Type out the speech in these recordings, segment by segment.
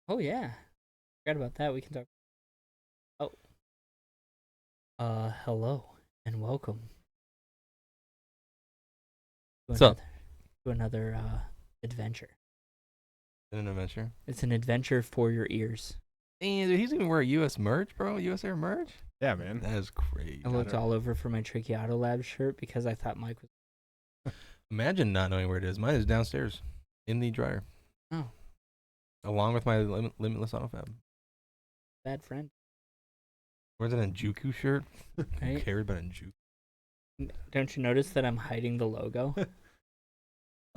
Oh yeah, forgot about that. We can talk. Hello and welcome to What's up? another adventure. An adventure. It's an adventure for your ears. And he's gonna wear U.S. merch, bro. U.S. Air merch. Yeah, man. That is crazy. I looked all over for my Tracheato Lab shirt because I thought Mike was. Imagine not knowing where it is. Mine is downstairs in the dryer. Oh. Along with my Limitless Autofab. Bad friend. Where's an Njuku shirt? Who Right? cares about Njuku? Don't you notice that I'm hiding the logo?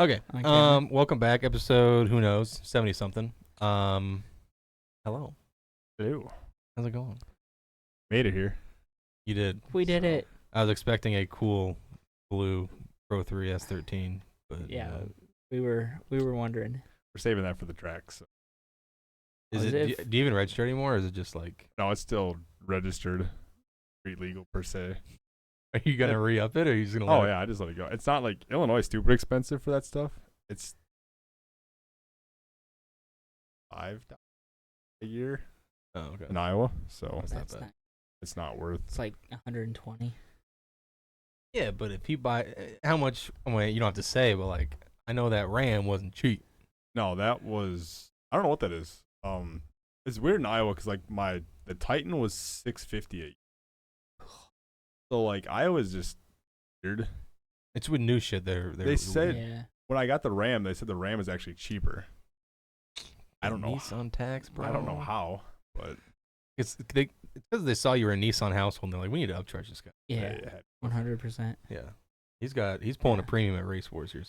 Okay. On camera? Welcome back. Episode, who knows, 70 something. Hello. Ew. How's it going? Made it here. You did. We did it. I was expecting a cool blue Pro 3 S13, but Yeah, we were wondering. We're saving that for the track. So. is As it? if- Do you even register anymore, or is it just like? No, it's still registered. Street legal per se. Are you gonna re-up it, or are you just gonna? Oh let it- yeah, I just let it go. It's not like Illinois is stupid expensive for that stuff. It's $5 a year Oh, okay. in Iowa, so That's not That's bad. not. it's not worth. It's like 120. Yeah, but if you buy, how much? Well, you don't have to say, but like, I know that Ram wasn't cheap. No, that was I don't know what that is. It's weird in Iowa because like the Titan was $658. So like Iowa's just weird. It's with new shit. They said- Yeah. When I got the Ram, they said the Ram is actually cheaper. I don't know. Nissan tax, bro. I don't know how, but It's because they saw you were a Nissan household, and they're like, we need to upcharge this guy. Yeah. yeah, 100%. Yeah, he's pulling a Yeah. premium at Race Wars here.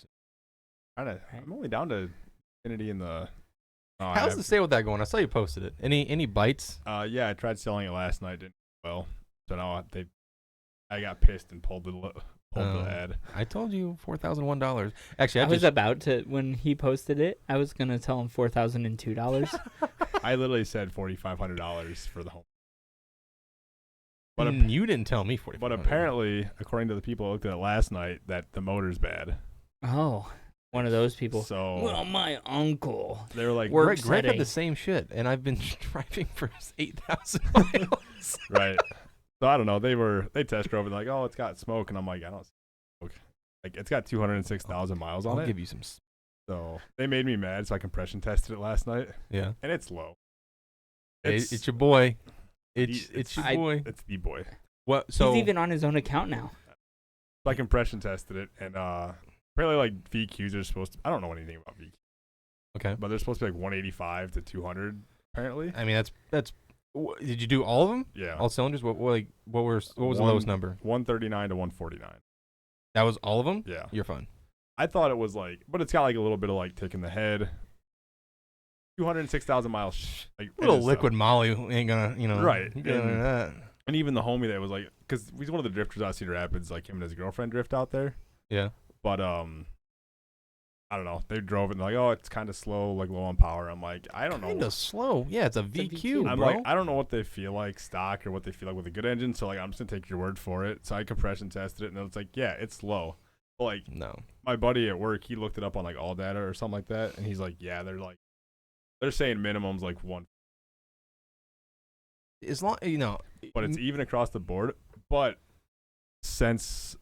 Kinda, I'm only down to Infinity in the. How's the sale with that going? I saw you posted it. Any bites? Yeah, I tried selling it last night. Didn't do well. So now I got pissed and pulled the ad. I told you $4,001. Actually, I was about to, when he posted it, I was going to tell him $4,002. I literally said $4,500 for the home. But you didn't tell me $4,500. but apparently, according to the people who looked at it last night, that the motor's bad. Oh, one of those people. So Well, my uncle. they were like, Work Greg had setting. the same shit, and I've been driving for 8,000 miles. right. So I don't know. They test drove it like, oh, it's got smoke, and I'm like, I don't see smoke. Like it's got 206,000 miles on I'll it. give you some. So they made me mad, so I compression tested it last night, Yeah, and it's low. it's your boy. It's it's your I- boy. It's the boy. What? So He's even on his own account now. So I compression tested it, and apparently like VQs are supposed to. I don't know anything about VQs, okay. but they're supposed to be like 185 to 200 apparently. I mean, that's. Did you do all of them? Yeah. All cylinders? What was the lowest number? 139 to 149. That was all of them? Yeah. You're fine. I thought it was like, but it's got like a little bit of like taking the head. 206,000 miles. Like Little it is, liquid Molly ain't gonna, Right. get into that. And even the homie that was like, because he's one of the drifters out of Cedar Rapids, like him and his girlfriend drift out there. Yeah. But I don't know. They drove it and like, oh, it's kind of slow, like low on power. I'm like, I don't know. Kind of slow. Yeah, it's a VQ, I'm bro. like, I don't know what they feel like stock or what they feel like with a good engine. So like, I'm just gonna take your word for it. So I compression tested it, and it's like, yeah, it's slow. But like, no. my buddy at work, he looked it up on like All Data or something like that, and he's like, yeah, they're saying minimum's like 1. As long But it's even across the board. But since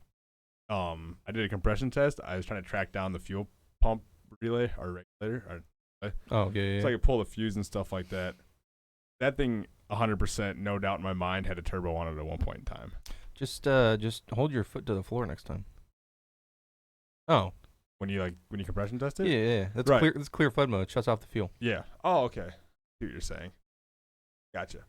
I did a compression test, I was trying to track down the fuel pump relay or regulator. Oh yeah. So I could pull the fuse and stuff like that. That thing, 100%, no doubt in my mind, had a turbo on it at one point in time. Just hold your foot to the floor next time. Oh. When you compression test it? Yeah. That's Right. clear. That's clear flood mode. Shuts off the fuel. Yeah. Oh, okay. See what you're saying. Gotcha.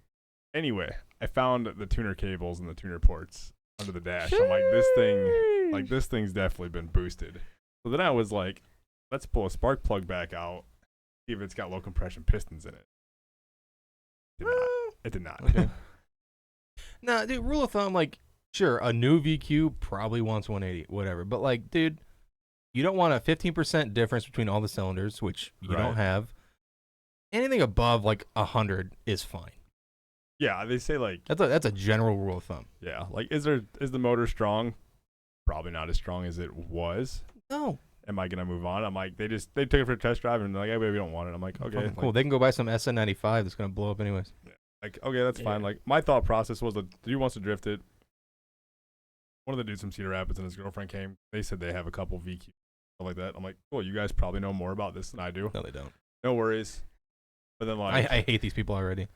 Anyway, I found the tuner cables and the tuner ports under the dash. I'm like, this thing's definitely been boosted. So then I was like, let's pull a spark plug back out, see if it's got low compression pistons in it. It did not. Okay. Nah, dude, rule of thumb, like, sure, a new VQ probably wants 180, whatever. But, like, dude, you don't want a 15% difference between all the cylinders, which you don't have. Anything above, like, 100 is fine. Yeah, they say, like... That's a general rule of thumb. Yeah, like, is the motor strong? Probably not as strong as it was. No. Am I going to move on? I'm like, they took it for a test drive, and they're like, hey, we don't want it. I'm like, okay. Cool. They can go buy some SN95 that's going to blow up anyways. Yeah. Like, okay, that's fine. Like, my thought process was the dude wants to drift it. One of the dudes from Cedar Rapids and his girlfriend came. They said they have a couple VQ, stuff like that. I'm like, cool, you guys probably know more about this than I do. No, they don't. No worries. But then, like... I hate these people already.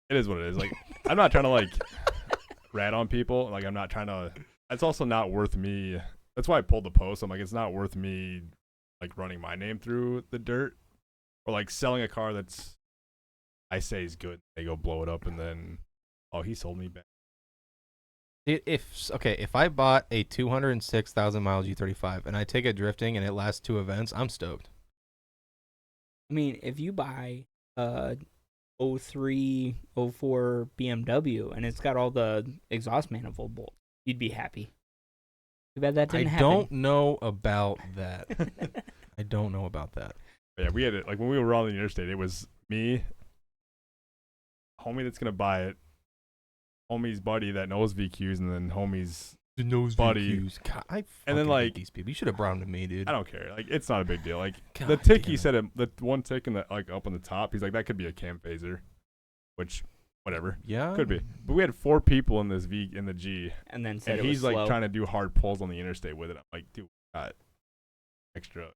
It is what it is. Like, I'm not trying to, like, rat on people. Like, I'm not trying to... It's also not worth me... That's why I pulled the post. I'm like, it's not worth me, like, running my name through the dirt. Or, like, selling a car that's... I say is good. They go blow it up and then... Oh, he sold me back. If I bought a 206,000 mile G35 and I take it drifting and it lasts 2 events, I'm stoked. I mean, if you buy a 03, 04 BMW and it's got all the exhaust manifold bolts, you'd be happy. Too bad that didn't happen. I don't know about that. I don't know about that. Yeah, we had it. Like, when we were on the interstate, it was me, homie that's going to buy it, homie's buddy that knows VQs, and then homie's buddy. VQs. God, I and then, fucking like, hate these people. You should have brought them to me, dude. I don't care. Like, it's not a big deal. Like, God the tick, damn. he said, the one tick in the, like, up on the top, he's like, that could be a cam phaser, which, whatever. Yeah. Could be. But we had 4 people in this in the G, And then said and it was he's, like, slow. trying to do hard pulls on the interstate with it. I'm like, dude, we got extra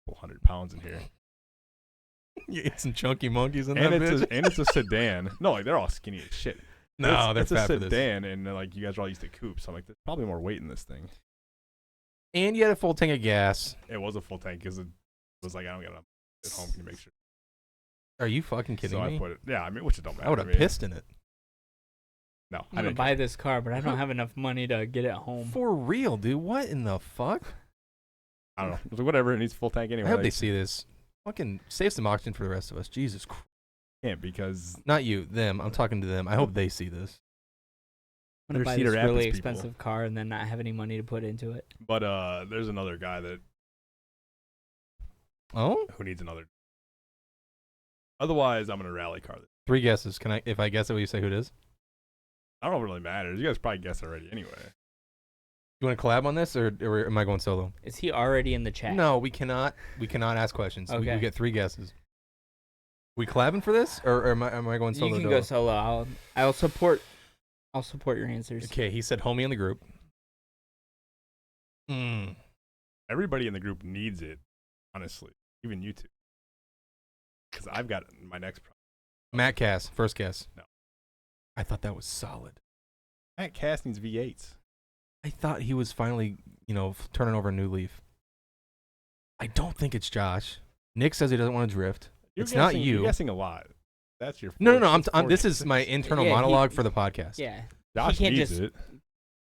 100 pounds in here. You ate some chunky monkeys in And that it's bitch. and it's a sedan. No, like, they're all skinny as shit. No, they're it's a fat for this. sedan, and like, you guys are all used to coupes. So I'm like, there's probably more weight in this thing. And you had a full tank of gas. It was a full tank because it was like, I don't get enough at home. Can you make sure? Are you fucking kidding So me? I put it. Yeah, I mean, which it don't matter. I would have I mean, pissed in it. No, I'm I gonna didn't. buy this car, but I don't have enough money to get it home. For real, dude. What in the fuck? I don't know. I was like, whatever. It needs a full tank anyway. I hope Like, they see this. Fucking save some oxygen for the rest of us. Jesus Christ. can't because Not you, them. I'm talking to them. I hope they see this. I'm gonna They're buy Cedar this Rapids really people. expensive car and then not have any money to put into it. But there's another guy that Oh? who needs another. Otherwise, I'm gonna rally car. 3 guesses. Can I? If I guess it, will you say who it is? I don't know if it really matters. You guys probably guessed already anyway. You want to collab on this, or am I going solo? Is he already in the chat? No, we cannot. We cannot ask questions. We Okay. get 3 guesses. We collabing for this, or am I going solo? You can dolo? go solo. I'll support your answers. Okay, he said homie in the group. Everybody in the group needs it, honestly. Even you two. Because I've got my next problem. Matt Cass, first guess. No. I thought that was solid. Matt Cass needs V8s. I thought he was finally, turning over a new leaf. I don't think it's Josh. Nick says he doesn't want to drift. It's not you. You're guessing a lot. That's your. No. that's This is 46. my internal Yeah, monologue for the podcast. Yeah. Josh he can't needs just it.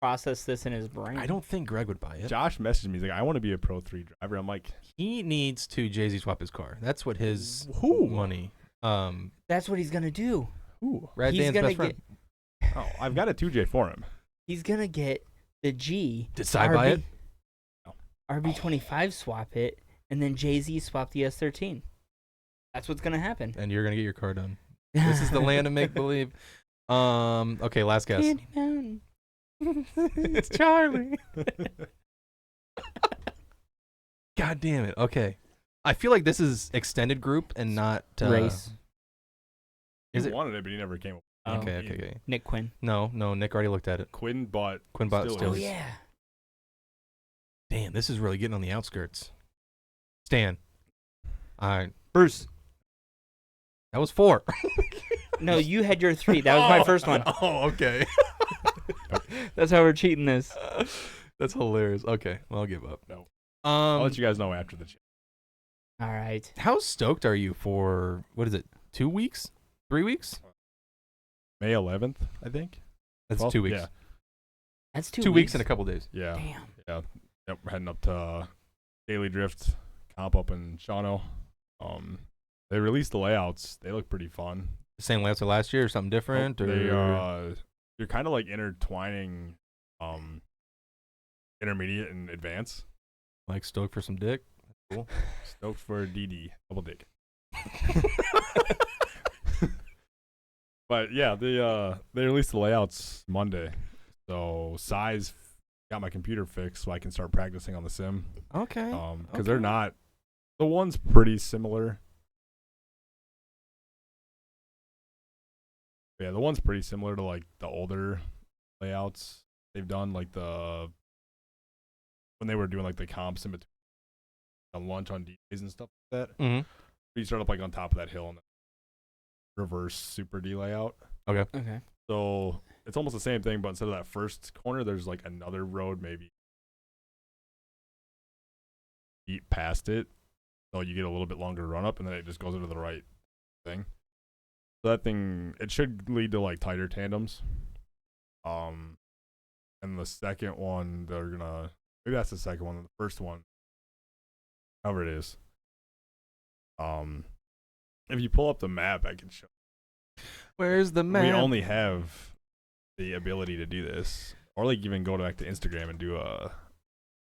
process this in his brain. I don't think Greg would buy it. Josh messaged me. He's like, I want to be a Pro 3 driver. I'm like, He needs to Jay-Z swap his car. That's what his money. That's what he's gonna do. ooh. Rad He's Dan's gonna best friend. Oh, I've got a 2J for him. He's gonna get the G. Did Cy buy it? RB25 swap it, and then Jay-Z swap the S13. That's what's gonna happen. And you're gonna get your car done. This is the land of make believe. Okay, last guess. Candy Mountain. It's Charlie. God damn it. Okay. I feel like this is extended group and not Race. Is He it? wanted it, but he never came up. Oh. Okay. Nick Quinn. No, Nick already looked at it. Quinn bought Steelers. Oh yeah. Damn, this is really getting on the outskirts. Stan. All right. Bruce. That was 4. No, you had your 3. That was my first one. Oh, okay. That's how we're cheating this. That's hilarious. Okay, well, I'll give up. No. I'll Um, let you guys know after the chat. All right. how stoked are you for, what is it, 2 weeks? 3 weeks? May 11th, I think. That's 12th? 2 weeks. Yeah. That's 2 weeks and a couple days. Yeah. Damn. Yep, we're heading up to Daily Drift comp up in Shawano. They released the layouts. They look pretty fun. The same layouts as last year or something different? Or They are you're kind of like intertwining intermediate and advanced. like stoked for some dick? Cool. Stoked for DD, double dick. But yeah, they released the layouts Monday. So size got my computer fixed so I can start practicing on the sim. Okay. Because they're not, the one's pretty similar. Yeah, the one's pretty similar to like the older layouts they've done, like when they were doing like the comps in between on lunch on DJs and stuff like that. Mm-hmm. You start up like on top of that hill and reverse super D layout. Okay. So it's almost the same thing, but instead of that first corner, there's like another road maybe feet past it. So you get a little bit longer run up and then it just goes into the right thing. So that thing, it should lead to like tighter tandems. And the second one, maybe that's the second one. The first one, however it is. If you pull up the map, I can show. Where's the map? We only have the ability to do this, or like even go back to Instagram and do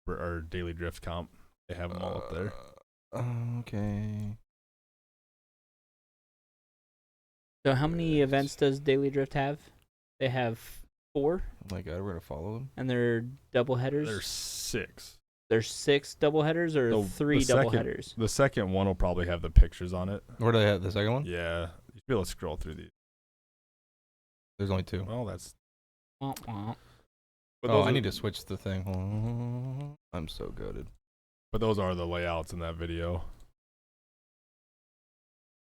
our daily drift comp. They have them all up there. Okay. So how many events does Daily Drift have? They have 4, Oh my god, we're gonna follow them. and they're double headers. There's 6. There's 6 double headers or The- 3 the double second- headers. The second one will probably have the pictures on it. Where do they have the second one? Yeah, you should be able to scroll through these. There's only 2. Well, that's. Womp womp. But Oh, those I are- need to switch the thing. I'm so goated. But those are the layouts in that video.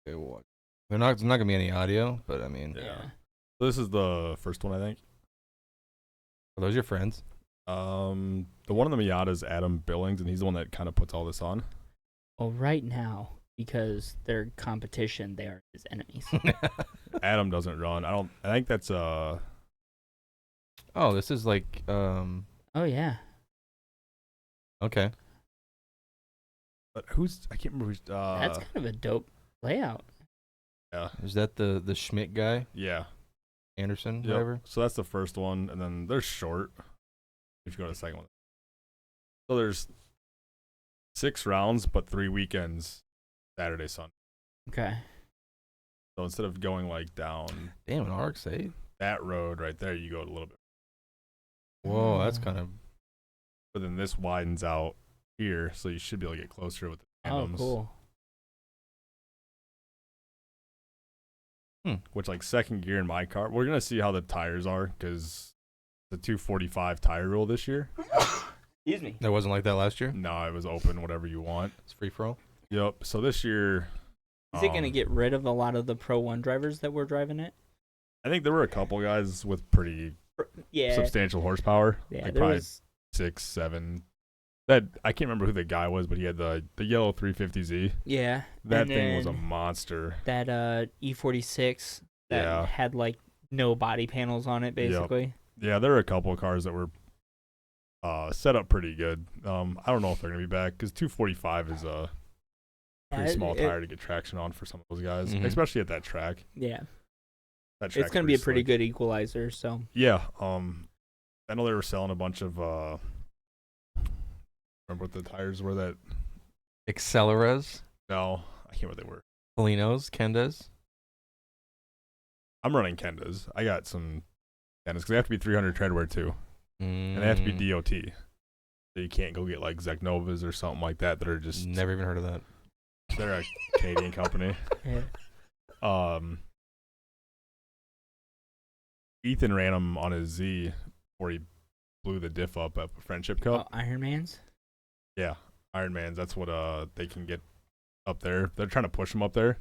Okay, what? There's not gonna be any audio, but I mean, Yeah. So this is the first one, I think. are those your friends? The one in the Miata is Adam Billings, and he's the one that kind of puts all this on. Well, right now, because they're competition, they are his enemies. Adam doesn't run. I think that's Oh, this is like Oh yeah. okay. But I can't remember who's. That's kind of a dope layout. Yeah. Is that the Schmidt guy, Yeah. Anderson, Yep. whatever? So that's the first one, and then they're short. If you go to the second one. So there's 6 rounds, but 3 weekends, Saturday, Sunday. Okay. So instead of going like down Damn, an RX-8. that road right there, you go a little bit. Whoa, that's kind of. But then this widens out here, so you should be able to get closer with the Oh, tandems. cool. Which, like, second gear in my car, we're going to see how the tires are, because the 245 tire rule this year. Excuse me. That wasn't like that last year. No, it was open, whatever you want. It's free for all. Yep. So this year. Is it going to get rid of a lot of the Pro 1 drivers that were driving it? I think there were a couple guys with pretty Yeah. substantial horsepower. Yeah, like there probably was. 6, 7. That I can't remember who the guy was, but he had the yellow 350Z. Yeah. That and thing was a then monster. That E46 that Yeah. had like no body panels on it, basically. Yeah, there are a couple of cars that were set up pretty good. I don't know if they're gonna be back because 245 is a pretty small tire to get traction on for some of those guys, especially at that track. Yeah, That it's gonna be a pretty good equalizer. So yeah, I know they were selling a bunch of remember what the tires were that? Acceleras, No, I can't remember what they were. Polinos, Kendas. I'm running Kendas. I got some Kendas because they have to be 300 treadwear too, and they have to be DOT. So you can't go get like Zeknovas or something like that that are just Never even heard of that. They're a Canadian company. yeah. Ethan ran them on his Z before he blew the diff up at Friendship Cup. Ironmans. Yeah, Ironmans. That's what they can get up there. They're trying to push them up there.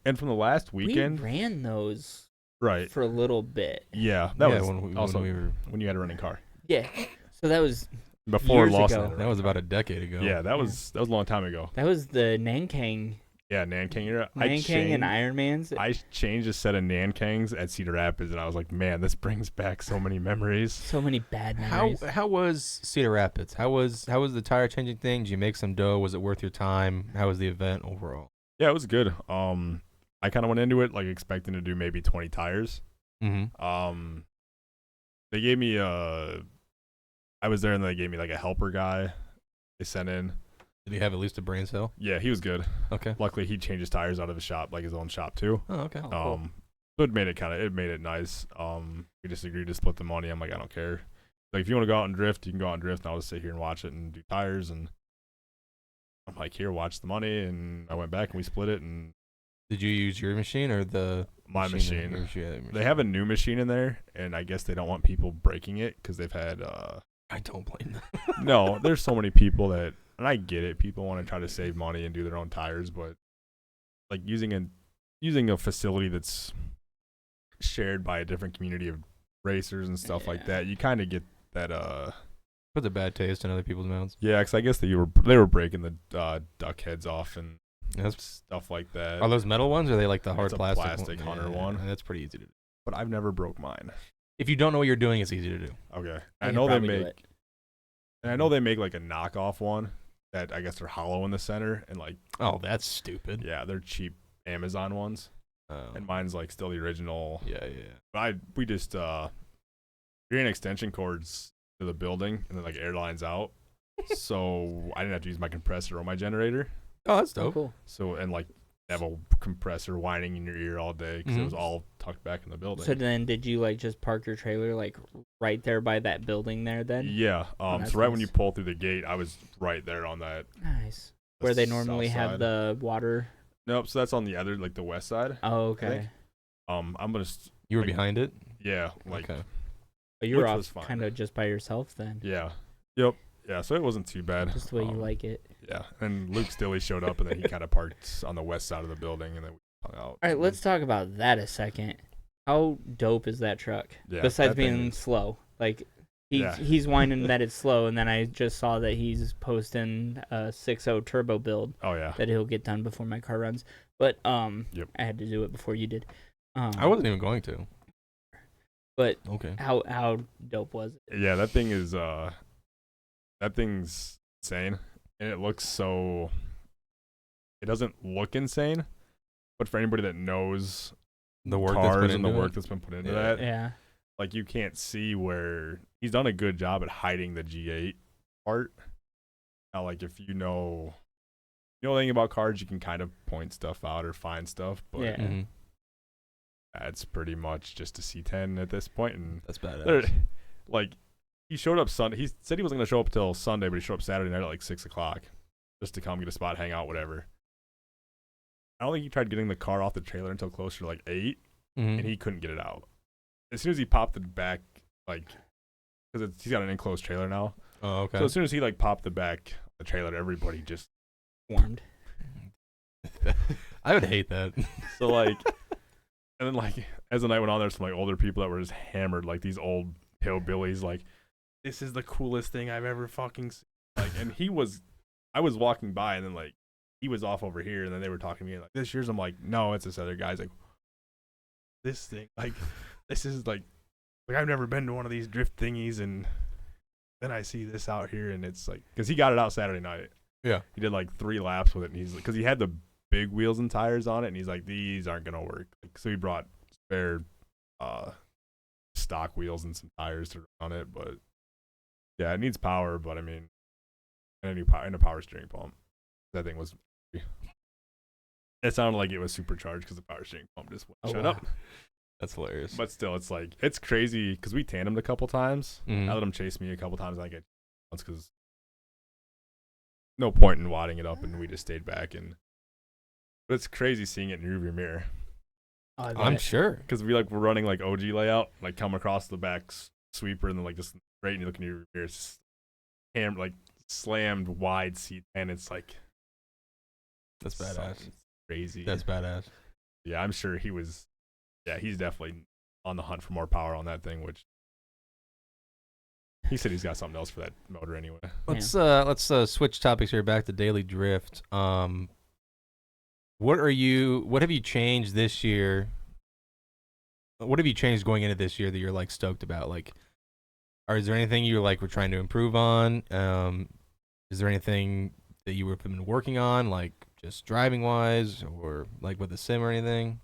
And from the last weekend, we ran those right for a little bit. Yeah, that was when you had a running car. Yeah, so that was before years Lawson. ago. That was about a decade ago. Yeah, that was a long time ago. That was the Nankang. Yeah, Nankang era. Nankang and Ironmans. I changed a set of Nankangs at Cedar Rapids, and I was like, man, this brings back so many memories. So many bad memories. How was Cedar Rapids? How was the tire changing thing? Did you make some dough? Was it worth your time? How was the event overall? Yeah, it was good. I kind of went into it like expecting to do maybe 20 tires. Mm-hmm. They gave me I was there and they gave me like a helper guy. They sent in. Did he have at least a brain cell? Yeah, he was good. Okay. Luckily, he changed his tires out of his shop, like his own shop too. Oh, okay. Cool. So it made it nice. We just agreed to split the money. I'm like, I don't care. Like, if you want to go out and drift, you can go out and drift, and I'll just sit here and watch it and do tires. And I'm like, here, watch the money. And I went back and we split it. And did you use your machine or my machine? They have a new machine in there, and I guess they don't want people breaking it because they've had. I don't blame them. No, there's so many people that. And I get it. People want to try to save money and do their own tires, but like using a facility that's shared by a different community of racers and stuff like that, you kind of get that. Puts a bad taste in other people's mouths. Yeah, because I guess they were breaking the duck heads off and stuff like that. Are those metal ones or are they like the hard plastic Hunter one? That's pretty easy to do. But I've never broke mine. If you don't know what you're doing, it's easy to do. Okay, I know they make. And I know they make like a knockoff one. That I guess they're hollow in the center and like that's stupid. Yeah, they're cheap Amazon ones. And mine's like still the original. Yeah. But we just ran extension cords to the building and then like air lines out. So I didn't have to use my compressor or my generator. Oh, that's dope. Cool. So and like have a compressor whining in your ear all day because it was all tucked back in the building. So then did you like just park your trailer like right there by that building there then? Yeah. So right when you pull through the gate, I was right there on that. Nice. Where they normally have the water. Nope. So that's on the other, like the west side. Oh, okay. I'm gonna. You were behind it? Yeah. Like. Okay. But you were off kind of just by yourself then. Yeah. Yep. Yeah. So it wasn't too bad. Just the way you like it. Yeah. And Luke Stilley showed up, and then he kind of parked on the west side of the building, and then we hung out. All right, let's talk about that a second. How dope is that truck? Yeah, besides being slow, like he's whining that it's slow, and then I just saw that he's posting a 6.0 turbo build. Oh yeah, that he'll get done before my car runs. But yep. I had to do it before you did. I wasn't even going to. But okay, how dope was it? Yeah, that thing's insane, and it looks so. It doesn't look insane, but for anybody that knows the work cars and the work that's been put into that, yeah, like you can't see where he's done a good job at hiding the G8 part. Now, like if you know anything about cars, you can kind of point stuff out or find stuff, but that's pretty much just a C10 at this point, and that's badass. Like he showed up Sunday. He said he wasn't gonna show up till Sunday, but he showed up Saturday night at like 6:00 just to come get a spot, hang out, whatever. I don't think he tried getting the car off the trailer until closer to like 8, and he couldn't get it out. As soon as he popped it back, like, because he's got an enclosed trailer now. Oh, okay. So as soon as he like popped the back of the trailer, everybody just warmed. I would hate that. So like, and then like as the night went on, there's some like older people that were just hammered, like these old hillbillies, like, this is the coolest thing I've ever fucking seen. Like, and I was walking by, and then like. He was off over here, and then they were talking to me like, this yours? I'm like, no, it's this other guy's like, this thing, like, this is like, like I've never been to one of these drift thingies, and then I see this out here, and it's like because he got it out Saturday night. Yeah, he did like 3 laps with it, and he's like, because he had the big wheels and tires on it, and he's like, these aren't gonna work. Like, so he brought spare stock wheels and some tires to run on it, but yeah, it needs power. But I mean, and a new power and a power steering pump. That thing was. It sounded like it was supercharged because the power steering pump just wouldn't shut up. That's hilarious. But still, it's like it's crazy because we tandemed a couple times. Mhm. I let him chase me a couple times. I get once because no point in wadding it up, and we just stayed back. But it's crazy seeing it in your rearview mirror I'm sure. because we're running like OG layout, like come across the back sweeper, and then like just right, and you look in your rearview mirror, it's like slammed wide seat, and it's like That's badass. crazy. That's badass. Yeah, I'm sure he was. Yeah, he's definitely on the hunt for more power on that thing, which he said he's got something else for that motor anyway. Let's switch topics here back to Daily Drift. What have you changed this year? What have you changed going into this year that you're like stoked about? Like, or is there anything you're like we're trying to improve on? Is there anything that you have been working on, like just driving wise, or like with the sim or anything?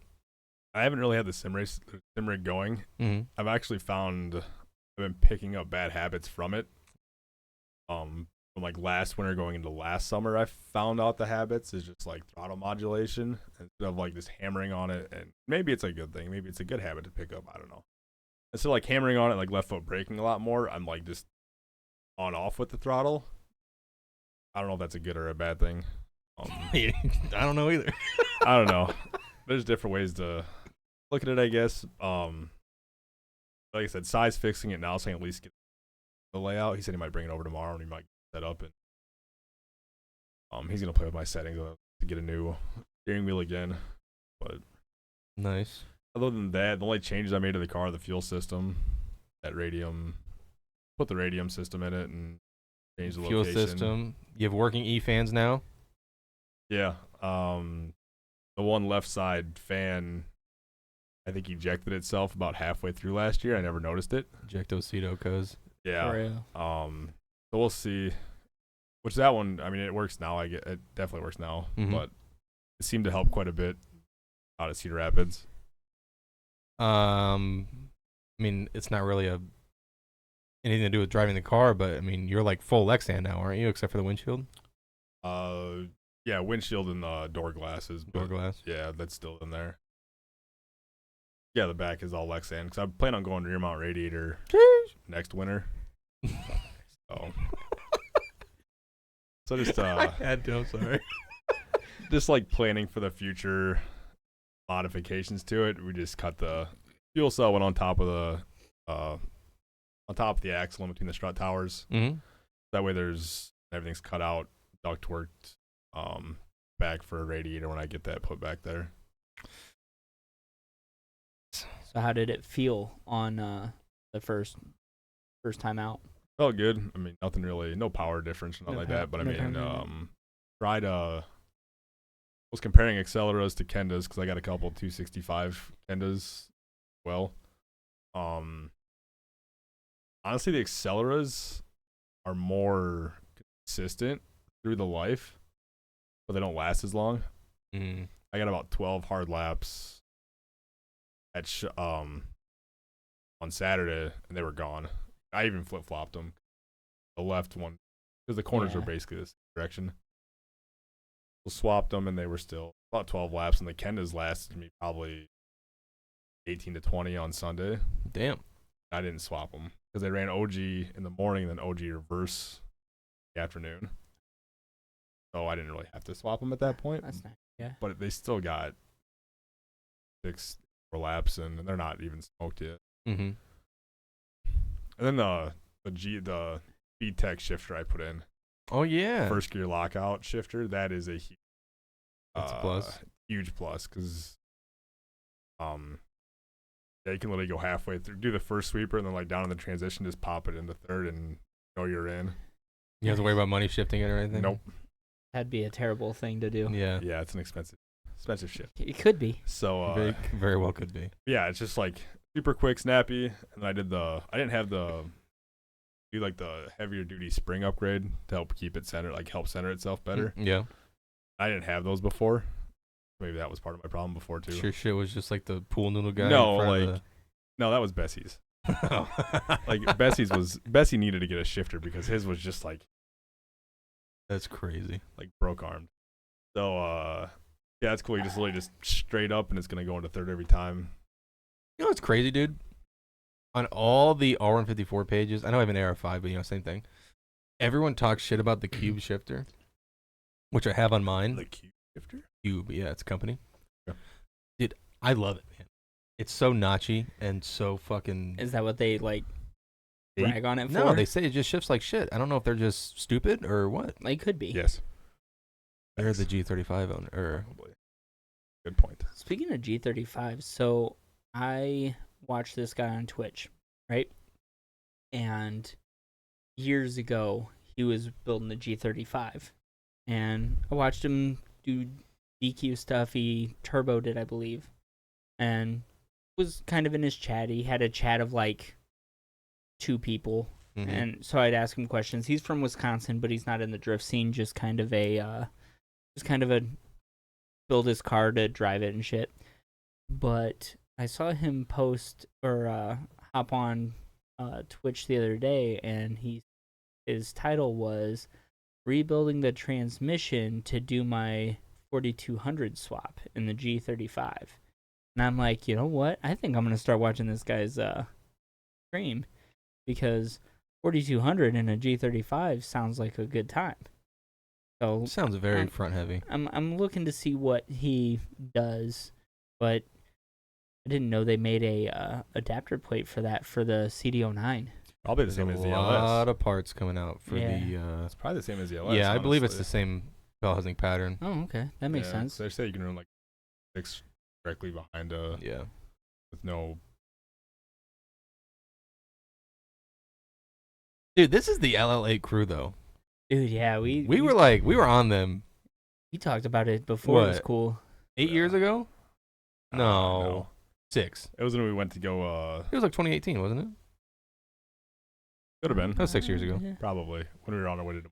I haven't really had the sim rig going. Mm-hmm. I've actually found I've been picking up bad habits from it. From like last winter going into last summer, I found out the habits is just like throttle modulation instead of like just hammering on it. And maybe it's a good thing. Maybe it's a good habit to pick up. I don't know. Instead of like hammering on it, like left foot braking a lot more, I'm like just on off with the throttle. I don't know if that's a good or a bad thing. I don't know either. I don't know. There's different ways to look at it, I guess. Like I said, size fixing it now, so I can at least get the layout. He said he might bring it over tomorrow, and he might set up, and he's gonna play with my settings to get a new steering wheel again. But Nice. other than that, the only changes I made to the car, the fuel system, that radium, put the radium system in it, and change the Fuel location. system. You have working E-fans now? Yeah. The one left side fan, I think ejected itself about halfway through last year. I never noticed it. Ejectocito cuz. Yeah. So we'll see. Which that one, I mean, it works now. It definitely works now, Mhm. but it seemed to help quite a bit out at Cedar Rapids. I mean, it's not really anything to do with driving the car, but I mean, you're like full Lexan now, aren't you? Except for the windshield, Yeah, windshield and the door glasses. door glass. Yeah, that's still in there. Yeah, the back is all Lexan because I plan on going rear mount radiator next winter. So just I had to. I'm sorry. just like planning for the future modifications to it. We just cut the fuel cell went on top of the axle in between the strut towers. Mm-hmm. That way, everything's cut out, ductworked, back for a radiator when I get that put back there. So how did it feel on the first time out? Felt good. I mean, nothing really, no power difference, nothing No like power- that. But I no mean, power was comparing Acceleras to Kendas because I got a couple 265 Kendas. Well, honestly, the Acceleras are more consistent through the life, but they don't last as long. Mm. I got about 12 hard laps at on Saturday, and they were gone. I even flip-flopped them. The left one, because the corners were basically the same direction. So swapped them, and they were still about 12 laps, and the Kendas lasted me probably 18 to 20 on Sunday. Damn. I didn't swap them because they ran OG in the morning and then OG reverse in the afternoon. So I didn't really have to swap them at that point. That's nice. Yeah. But they still got 6 more laps, and they're not even smoked yet. Mm-hmm. And then the VTEC shifter I put in, Oh yeah. first gear lockout shifter, that is a That's a plus. huge plus because yeah, you can literally go halfway through, do the first sweeper, and then like down in the transition, just pop it into third, and know you're in. You have to worry about money shifting it or anything. Nope. That'd be a terrible thing to do. Yeah. Yeah, it's an expensive shift. It could be. So Very, very well could be. yeah, it's just like super quick, snappy. And I didn't have the heavier duty spring upgrade to help keep it centered, like help center itself better. Yeah. I didn't have those before. Maybe that was part of my problem before too. Sure shit was just like the pool noodle guy. No, in front like of no, that was Bessie's. the... Like Bessie needed to get a shifter because his was just like That's crazy. broke armed. So yeah, it's cool. You just literally just straight up and it's gonna go into third every time. You know what's crazy, dude? On all the R154 pages, I know I have an AR5, but same thing. Everyone talks shit about the Cube shifter, which I have on mine. The cube shifter? Cube, yeah, it's a company. Yeah. Dude, I love it, man. It's so notchy and so fucking... Is that what they like brag on it for? No, they say it just shifts like shit. I don't know if they're just stupid or what. They could be. Yes. They're the G35 owner. Probably. Good point. Speaking of G35, so I watched this guy on Twitch, right? And years ago, he was building the G35. And I watched him do DQ stuff. He turboed it, I believe. And was kind of in his chat. He had a chat of like 2 people. Mhm. And so I'd ask him questions. He's from Wisconsin, but he's not in the drift scene. Just kind of a build his car to drive it and shit. But I saw him post or hop on Twitch the other day, and his title was rebuilding the transmission to do my 4200 swap in the G35. And I'm like, you know what? I think I'm gonna start watching this guy's stream because 4200 in a G35 sounds like a good time. So Sounds very front heavy. I'm looking to see what he does, but I didn't know they made a adapter plate for that for the CD09. Probably the There's same a as the lot LS. of parts coming out for Yeah. the... It's probably the same as the LS. yeah, I believe it's the honestly. same bell housing pattern. Oh, okay, that makes Yeah, sense. So they say you can run like 6 directly behind Yeah. with no. Dude, this is the LL8 crew, though. Dude, yeah, We were on them we talked about it before. It was What? cool. 8 years ago? No. 6. It was when we went to go. It was like 2018, wasn't it? Could have been. That was 6 years ago. Yeah. Probably when we were on our way to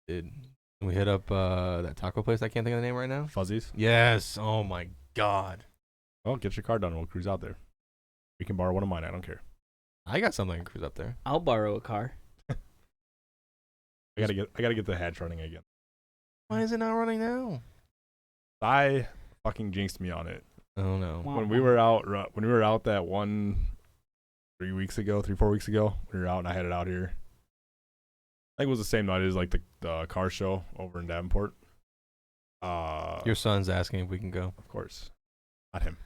Dude. We hit up that taco place. I can't think of the name right now. Fuzzies. Yes. Oh, my God. Well, get your car done. We'll cruise out there. We can borrow one of mine. I don't care. I got something to cruise up there. I'll borrow a car. I gotta get the hatch running again. Why is it not running now? I fucking jinxed me on it. Oh, no. When we were out that 3 weeks ago, 4 weeks ago, we were out and I had it out here. I think it was the same night as like the car show over in Davenport. Your son's asking if we can go. Of course. Not him.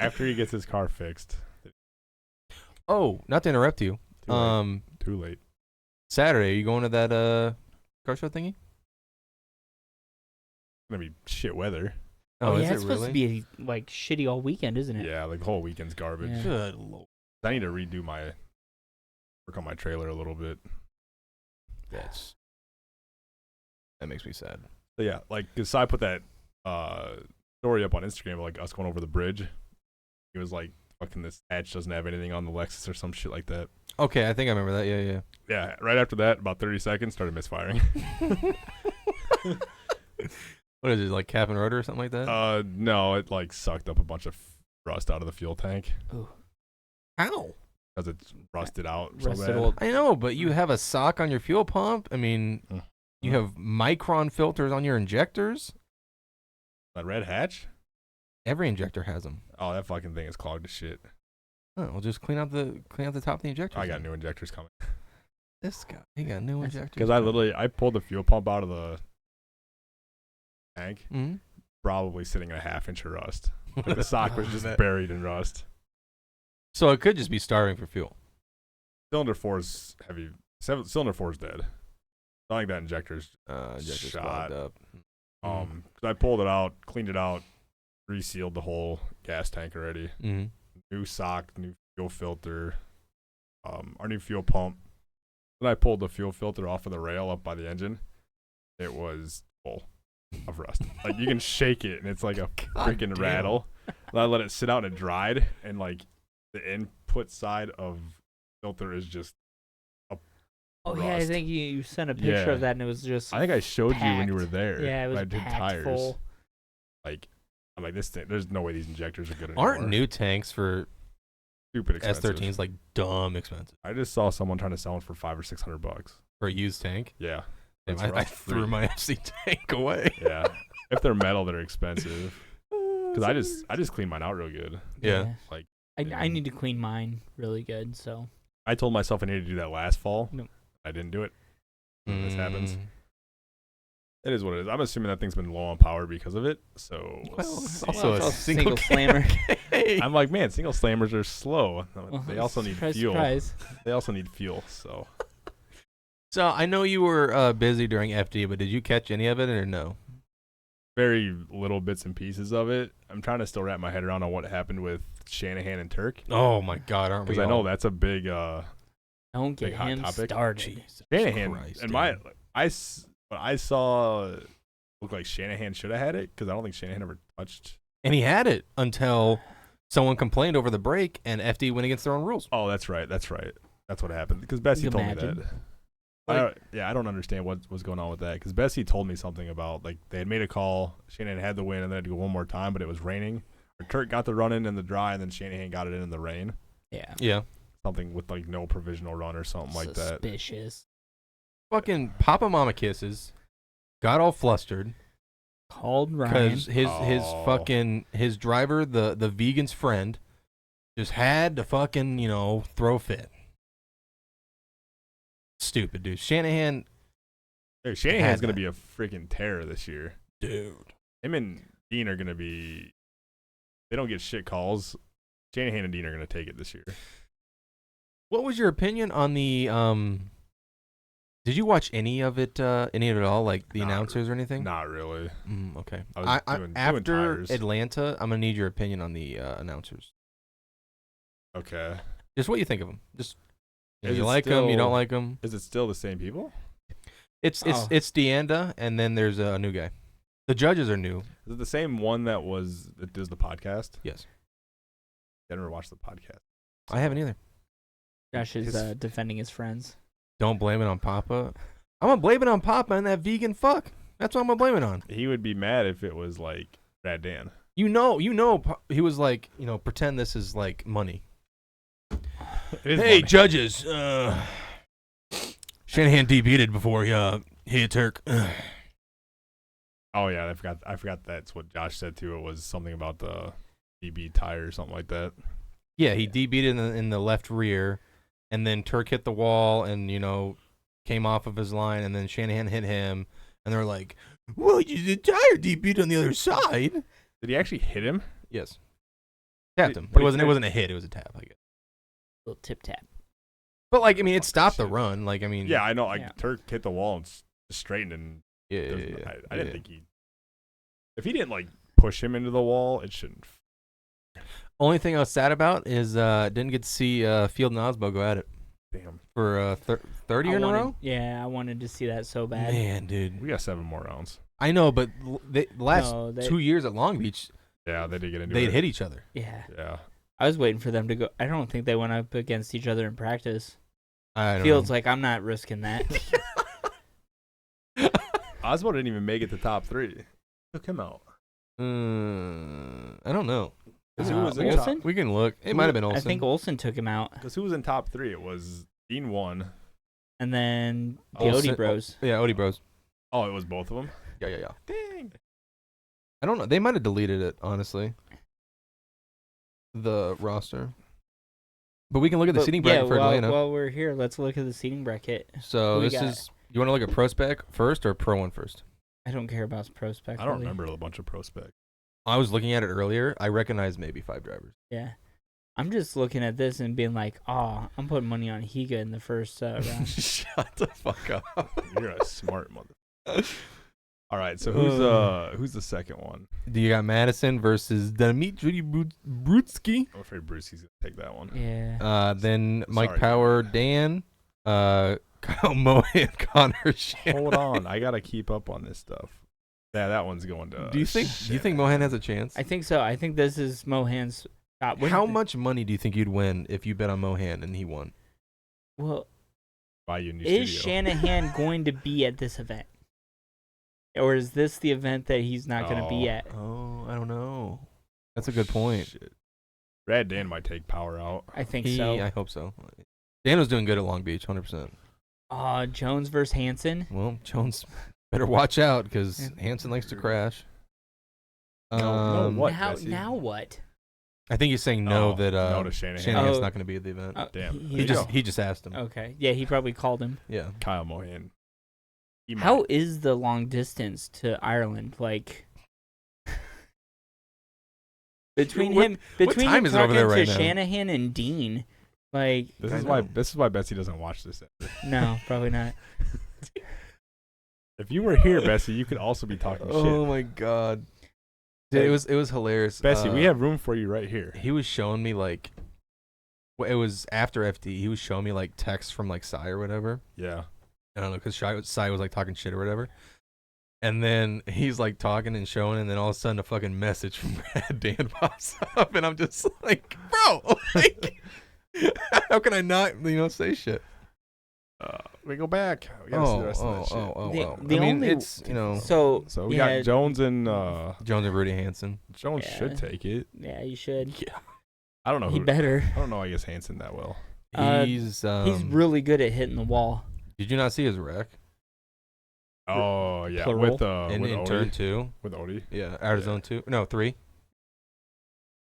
After he gets his car fixed. Oh, not to interrupt you. Too late. Saturday, are you going to that car show thingy? It's gonna be shit weather. Oh, yeah, is it's it supposed really? to be like shitty all weekend, isn't it? Yeah, like the whole weekend's garbage. Yeah. Good lord. I need to redo work on my trailer a little bit. That makes me sad. So yeah, like, cause I put that story up on Instagram, like us going over the bridge. He was like, "Fucking this hatch doesn't have anything on the Lexus or some shit like that." Okay, I think I remember that. Yeah, yeah. Yeah, right after that, about 30 seconds, started misfiring. What is it, like cap and rotor or something like that? No, it like sucked up a bunch of rust out of the fuel tank Ooh. How? because it's rusted out Rusted so bad. old- I know, but you have a sock on your fuel pump. I mean, you have micron filters on your injectors. That red hatch? Every injector has them. Oh, that fucking thing is clogged to shit. Oh, well, just clean out the top of the injectors. I got new injectors coming. This guy, he got new injectors. Because I pulled the fuel pump out of the tank, Mm-hmm. probably sitting in a half-inch of rust. Like the sock was just buried in rust. So it could just be starving for fuel. Cylinder 4's heavy. Cylinder 4's dead. I think that injector's Injectors shot. clogged up. 'cause I pulled it out, cleaned it out, resealed the whole gas tank already. Mm-hmm. New sock, new fuel filter, our new fuel pump. When I pulled the fuel filter off of the rail up by the engine, it was full. of rust. Like you can shake it and it's like a freaking damn. rattle. And I let it sit out and it dried, and like the input side of filter is just Oh yeah, I rust. think you sent a picture Yeah. of that, and it was just. I think I showed you when you were packed. there. Yeah, it was when I did packed tires. full. Like I'm like, this thing, there's no way these injectors are good anymore. Aren't new tanks for Stupid expensive. S13s like dumb expensive I just saw someone trying to sell one for $500 or $600. for a used tank? Yeah. Damn, It's I rust-free. threw my FC tank away. Yeah. If they're metal, they're expensive. Because I just clean mine out real good. Yeah. Like I need to clean mine really good. So I told myself I needed to do that last fall. Nope. I didn't do it. This happens. Mm. It is what it is. I'm assuming that thing's been low on power because of it. So Well, it's see. also it's a all single slammer. I'm like, man, single slammers are slow. Well, They also need surprise, fuel. surprise. They also need fuel. So So I know you were busy during FD, but did you catch any of it or no? very little bits and pieces of it. I'm trying to still wrap my head around on what happened with Shanahan and Turk. Oh my God, aren't we? Because I know all- that's a big Don't get Big hot him topic. started. Jesus Shanahan. Christ, And dude. what I saw looked like Shanahan should have had it, because I don't think Shanahan ever touched. And he had it until someone complained over the break, and FD went against their own rules. Oh, that's right. That's what happened. Because Bessie told me Imagine. that. Like- I don't understand what was going on with that. Because Bessie told me something about, like, they had made a call. Shanahan had the win, and they had to go one more time, but it was raining. Or Turk got the run in the dry, and then Shanahan got it in the rain. Yeah. Yeah. Something with, like, no provisional run or something like that. Suspicious. Fucking Papa Mama kisses. Got all flustered Called Ryan. because his Oh. fucking his driver, the vegan's friend, just had to fucking throw a fit. Stupid dude. Shanahan, Hey, Shanahan's Had going to that. be a freaking terror this year. dude. Him and Dean are going to be. They don't get shit calls. Shanahan and Dean are going to take it this year. What was your opinion on the Did you watch any of it all, like the Not announcers or anything? Not really. Okay. I was doing After tires. Atlanta, I'm gonna need your opinion on the announcers. Okay. Just what you think of them. Just Is you it like them, you don't still- like them. Is it still the same people? It's Oh. Deanda, and then there's a new guy. The judges are new. Is it the same one that does the podcast? Yes. I never watched the podcast. I haven't either. Josh is his- defending his friends. Don't blame it on Papa. I'm gonna blame it on Papa and that vegan fuck. That's what I'm gonna blame it on. He would be mad if it was like Brad Dan. He was like, pretend this is like money. It is Hey, funny. judges. Shanahan debeated before he hit Turk. Oh yeah, I forgot that's what Josh said too. It was something about the DB tire or something like that. Yeah, he debeated in the left rear, and then Turk hit the wall and came off of his line, and then Shanahan hit him, and they're like, "Well, the tire debeat on the other side." Did he actually hit him? Yes, tapped him. But It he wasn't said- a hit. It was a tap, I guess. Little tip tap. But it stopped the Shit. run. Yeah, I know. Yeah. Turk hit the wall and straightened, and yeah. I didn't think he. If he didn't like push him into the wall, it shouldn't. Only thing I was sad about is didn't get to see Field and Osbo go at it Damn, for third year in a row. Yeah, I wanted to see that so bad. Man, dude, we got 7 more rounds. I know, but the last No, 2 years at Long Beach, Yeah, they did get into they'd it. hit each other. Yeah. Yeah, I was waiting for them to go. I don't think they went up against each other in practice. I don't Feels know. like I'm not risking that. Osbo didn't even make it to top 3. Took him out. I don't know. 'Cause who was in Olsen? top? We can look. It might have been Olsen. I think Olsen took him out, Because who was in top 3? It was Dean 1. and then the Olsen- Odie Bros. Yeah, Odie Bros. Oh, it was both of them. Yeah. Dang. I don't know. They might have deleted it, honestly. The roster. But we can look at the seating bracket for Atlanta. While we're here, let's look at the seating bracket. So we this got- is. You want to look at Pro Spec first or Pro 1 first? I don't care about prospect. I don't really. remember a bunch of prospects. I was looking at it earlier. I recognized maybe 5 drivers. Yeah. I'm just looking at this and being like, oh, I'm putting money on Higa in the first round. Shut the fuck up. You're a smart mother. All right, so who's the second one? Do you got Madison versus Dmitry Brutsky? I'm afraid Brucey's gonna take that one. Yeah. Then Mike Sorry. Power, Dan, Kyle Moe, and Connor Shannon. Hold on, I gotta keep up on this stuff. Yeah, that one's going to. Do you think Mohan has a chance? I think so. I think this is Mohan's shot. How much money do you think you'd win if you bet on Mohan and he won? Well, Buy you a new is studio. Shanahan going to be at this event? Or is this the event that he's not going to be at? Oh, I don't know. That's a good point. Shit. Brad Dan might take Power out. I think so. I hope so. Dan was doing good at Long Beach, 100%. Jones versus Hansen. Well, Jones better watch out because Hansen likes to crash. No, what? Bessie? Now what? I think he's saying no that no to Shanahan. Shanahan's Oh. not going to be at the event. Damn. He just asked him. Okay. Yeah, he probably called him. Yeah. Kyle Mohan. He How might. is the long distance to Ireland? Like between him time is it over there talking right to now? Shanahan and Dean, like This I is know. why Betsy doesn't watch this. no, probably not. If you were here, Bessie, you could also be talking Oh shit. my god. Dude, it was hilarious. Bessie, we have room for you right here. He was showing me like it was after FD. He was showing me like texts from like Cy or whatever. Yeah. I don't know, because Cy was like talking shit or whatever. And then he's like talking and showing, and then all of a sudden a fucking message from Brad Dan pops up, and I'm just like, bro, like, how can I not, say shit? We go back. We gotta see the rest of that shit. The I mean, only- it's So we yeah, got Jones and Jones and Rudy Hansen. Jones Yeah. should take it. Yeah, you should. Yeah, I don't know He who. better. I don't know. I guess Hansen that well. he's He's really good at hitting the wall. Did you not see his wreck Oh yeah, Plural. with in Odie. turn 2? With Odie. Yeah, out of zone 2. No, 3.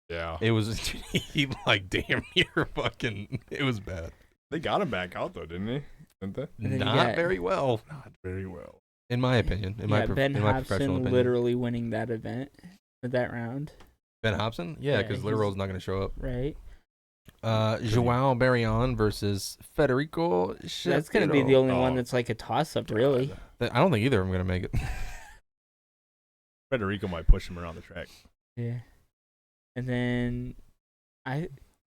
Yeah. It was he like damn near fucking. It was bad. They got him back out though, didn't they? Didn't they? And then you Not got- very well, Not very well. in my opinion. In my Ben professional Hobson opinion. literally winning that event, or that round, Ben Hobson? Yeah, Yeah, because he's- Literal's not going to show up. right? Joao Barrion versus Federico. That's gonna be the only one Oh, that's like a toss up, really. God. I don't think either of them are going to make it. Federico might push him around the track. Yeah. And then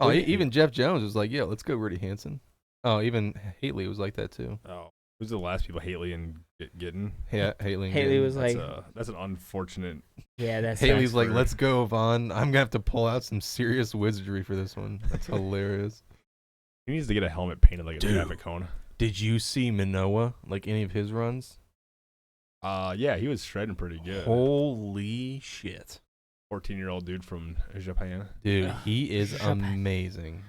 Even Jeff Jones was like, "Yeah, let's go, Rudy Hansen." Oh, even Haley was like that too. Oh, who's the last people Haley and getting? Yeah, Haley. Haley was like, That's an unfortunate. yeah, that's Haley's like, for- "Let's go, Vaughn. I'm gonna have to pull out some serious wizardry for this one." That's hilarious. He needs to get a helmet painted like a Dude. traffic cone. Did you see Manoa? Like any of his runs? Yeah, he was shredding pretty good. Holy shit, 14-year-old dude from Japan. dude, Ugh, he is Japan. amazing.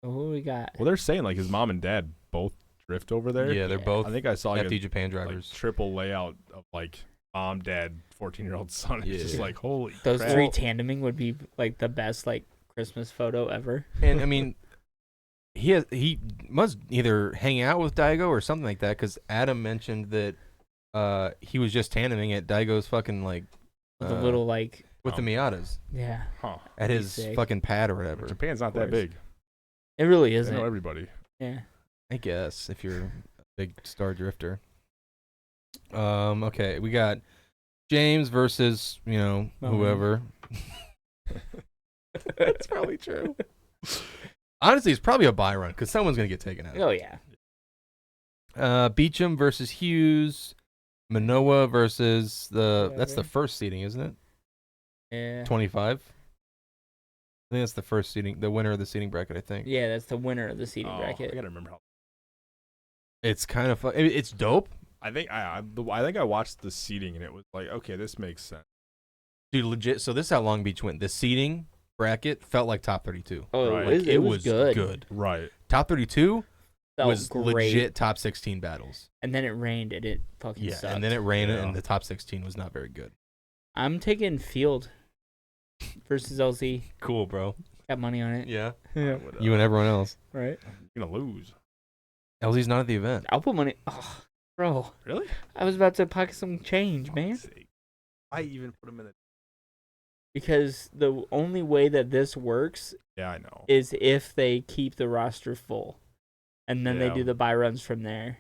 What we got? Well, they're saying like his mom and dad both drift over there. Yeah, they're Yeah. both I think I saw like FD a Japan like, drivers. triple layout of like mom, dad, 14-year-old son. It's just Yeah. like holy. Those crap. three tandeming would be like the best like Christmas photo ever. And I mean, he must either hang out with Daigo or something like that. Because Adam mentioned that he was just tandeming at Daigo's fucking like With a little like, with the Miatas yeah, Huh. at Be his sick. fucking pad or whatever. Japan's not Of that course. big. it really They isn't. know everybody. Yeah. I guess if you're a big star drifter. Okay, we got James versus Mohan. whoever. That's probably true. Honestly, it's probably a buy run because someone's gonna get taken out. Oh yeah. Beecham versus Hughes. Manoa versus that's the Whatever. first seeding, isn't it? Yeah. 25. I think that's the first seeding, the winner of the seeding bracket. I think Yeah, that's the winner of the seeding I bracket. gotta remember how. it's kind of it's dope, I think I watched the seating and it was like, okay, this makes sense. dude. Legit. So this is how Long Beach went. The seeding bracket felt like top 32. Oh, Right. it was good. Right. Top 32 Felt was great. legit top 16 battles. And then it rained and it fucking Yeah, sucked. and then it rained, Yeah. and the top 16 was not very good. I'm taking Field versus LZ. Cool, bro. Got money on it. Yeah, Yeah. Would, you and everyone else. Right. You're gonna lose. LZ's not at the event. I'll put money. Oh, bro. Really? I was about to pocket some change, man. Fuck's sake. Why even put him in the? Because the only way that this works Yeah, I know. is if they keep the roster full. And then they Yeah. do the buy runs from there.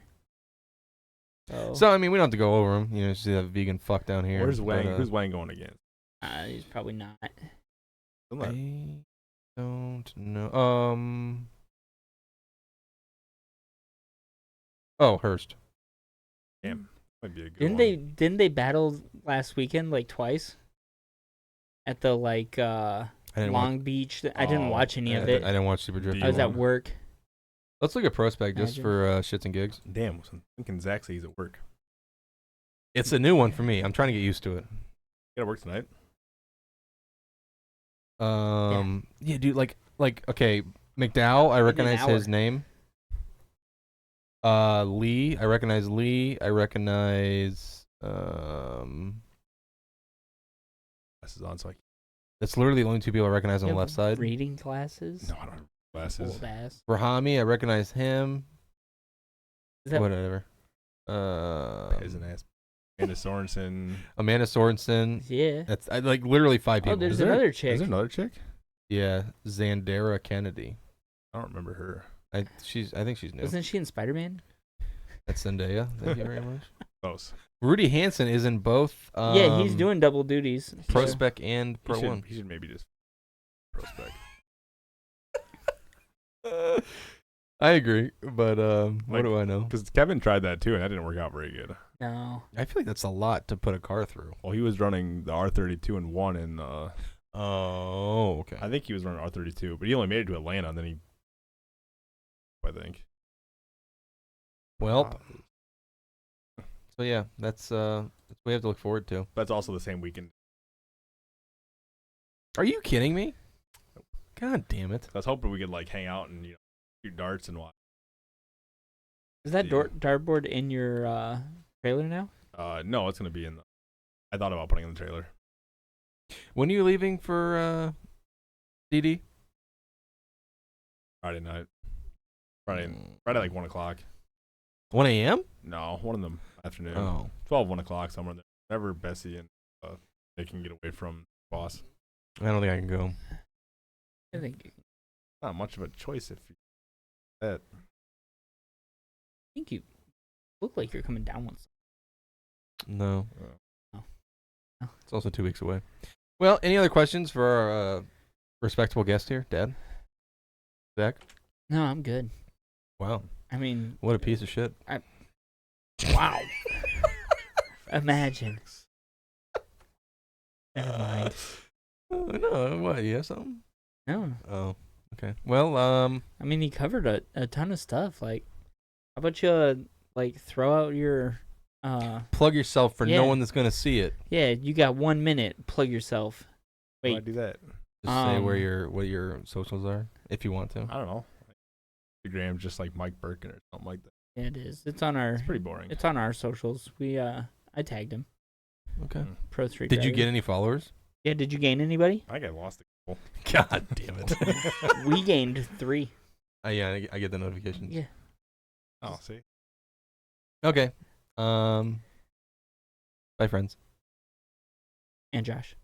So I mean, we don't have to go over him. See that vegan fuck down here. Where's but, Wang? Who's Wang going against? He's probably not. Isn't that- I don't know. Oh, Hurst. Damn. Might be a good Didn't they battle last weekend like twice? At the like I didn't Long Beach. I didn't watch any of I it. didn't watch Super Drift. I was at D1. work. Let's look at Prospect just Imagine. for shits and gigs. Damn, I'm thinking Zach says he's at work. It's a new one for me. I'm trying to get used to it. You gotta work tonight. Yeah, dude. Like, okay, McDowell. I recognize hour. his name. Lee. I recognize Lee. I recognize. Glasses on, so I That's literally the only two people I recognize on You the have left side. Reading glasses. no, I don't have glasses. Old ass. Rahami. I recognize him. Is that Whatever. Peasant ass. Amanda Sorensen. Amanda Sorensen. yeah? That's like literally 5 Oh, people. there's Is there- another chick. Is there another chick? Yeah, Xandera Kennedy. I don't remember her. I think she's new. Wasn't she in Spider-Man? That's Zendaya. Thank you very much. Close. Rudy Hansen is in both. Yeah, he's doing double duties. Prospect and Pro He One. should maybe just prospect. I agree, but what Like- do I know? Because Kevin tried that too, and that didn't work out very good. No. I feel like that's a lot to put a car through. Well, he was running the R32 and 1, and Oh, okay. I think he was running R32, but he only made it to Atlanta, and then he, I think. Well, so yeah, that's what we have to look forward to. That's also the same weekend. Are you kidding me? God damn it! I was hoping we could like hang out and shoot darts and watch. Is that Yeah. dartboard in your trailer now? No, it's gonna be in the. I thought about putting it in the trailer. When are you leaving for DD? Friday night. Friday like 1 o'clock. 1 a.m. No, 1 in the afternoon. Oh, 12, 1 o'clock, somewhere there. Whenever Bessie and they can get away from boss. I don't think I can go. I think Not much of a choice if you that. you look like you're coming down once. No. Oh. It's also 2 weeks away. Well, any other questions for our respectable guest here, Dad? Zach? No, I'm good. Wow. I mean, What a piece of shit. wow. Imagine. Never mind. No, what? You have something? No. Oh, okay. Well, I mean, he covered a ton of stuff. Like, how about you, like, throw out your, plug yourself for Yeah. no one that's gonna see it. yeah, you got 1 minute. Plug yourself. Why Wait. do that? Just say Um, what your socials are if you want to. I don't know. Instagram just like Mike Birkin or something like that. Yeah, it is. It's on our. It's pretty boring. It's on our socials. I tagged him. Okay. Mm. Pro 3. Did you driver. get any followers? Yeah. Did you gain anybody? I think I lost a God damn it. couple. We gained 3. Yeah, I get the notifications. Yeah. Oh, see. Okay. Bye, friends. And Josh.